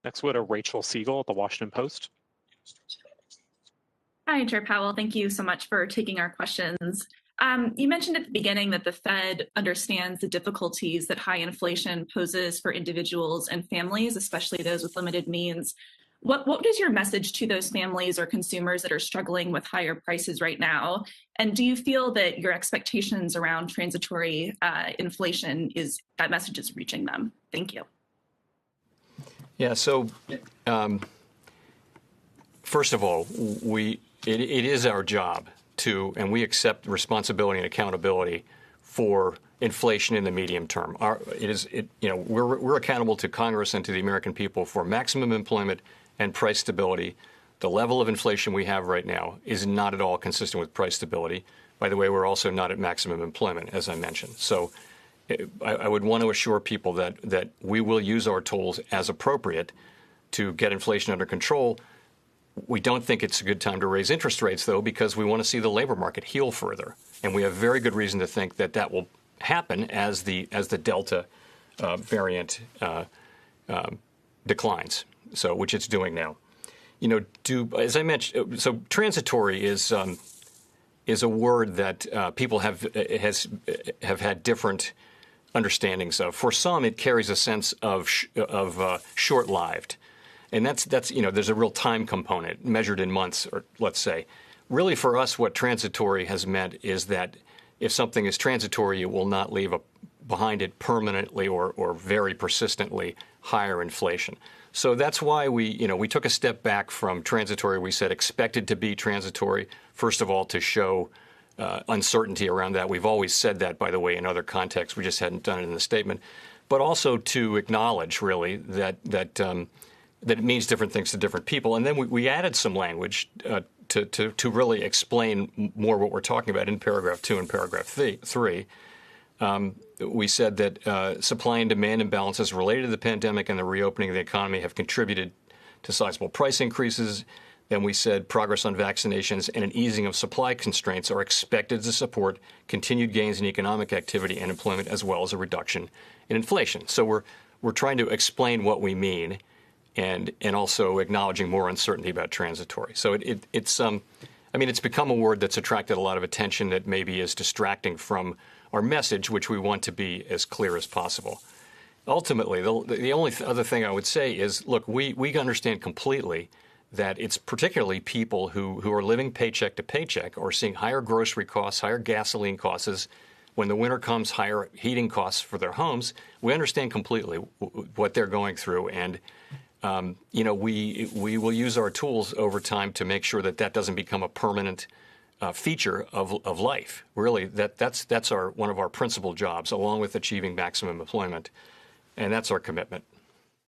Next, we'll go to Rachel Siegel at the Washington Post. Hi, Chair Powell. Thank you so much for taking our questions. You mentioned at the beginning that the Fed understands the difficulties that high inflation poses for individuals and families, especially those with limited means. What is your message to those families or consumers that are struggling with higher prices right now? And do you feel that your expectations around transitory inflation that message is reaching them? Thank you. Yeah, so first of all, it is our job to, and we accept responsibility and accountability for inflation in the medium term. We're accountable to Congress and to the American people for maximum employment and price stability. The level of inflation we have right now is not at all consistent with price stability. By the way, we're also not at maximum employment, as I mentioned. So I would want to assure people that we will use our tools as appropriate to get inflation under control. We don't think it's a good time to raise interest rates, though, because we want to see the labor market heal further. And we have very good reason to think that will happen as the Delta variant declines, which it's doing now. As I mentioned, so transitory is a word that people have had different understandings of. For some, it carries a sense of short-lived. And that's there's a real time component measured in months, or let's say. Really, for us, what transitory has meant is that if something is transitory, it will not leave behind it permanently or very persistently higher inflation. So that's why we took a step back from transitory. We said expected to be transitory, first of all, to show uncertainty around that. We've always said that, by the way, in other contexts. We just hadn't done it in the statement. But also to acknowledge, really, that it means different things to different people. And then we added some language to really explain more what we're talking about in paragraph 2 and paragraph 3. We said that supply and demand imbalances related to the pandemic and the reopening of the economy have contributed to sizable price increases. Then we said progress on vaccinations and an easing of supply constraints are expected to support continued gains in economic activity and employment, as well as a reduction in inflation. So we're trying to explain what we mean, and also acknowledging more uncertainty about transitory. So it's become a word that's attracted a lot of attention that maybe is distracting from our message, which we want to be as clear as possible. Ultimately, the only other thing I would say is, look, we understand completely that it's particularly people who are living paycheck to paycheck or seeing higher grocery costs, higher gasoline costs. When the winter comes, higher heating costs for their homes. We understand completely what they're going through, and we will use our tools over time to make sure that doesn't become a permanent feature of life. Really, that's one of our principal jobs, along with achieving maximum employment, and that's our commitment.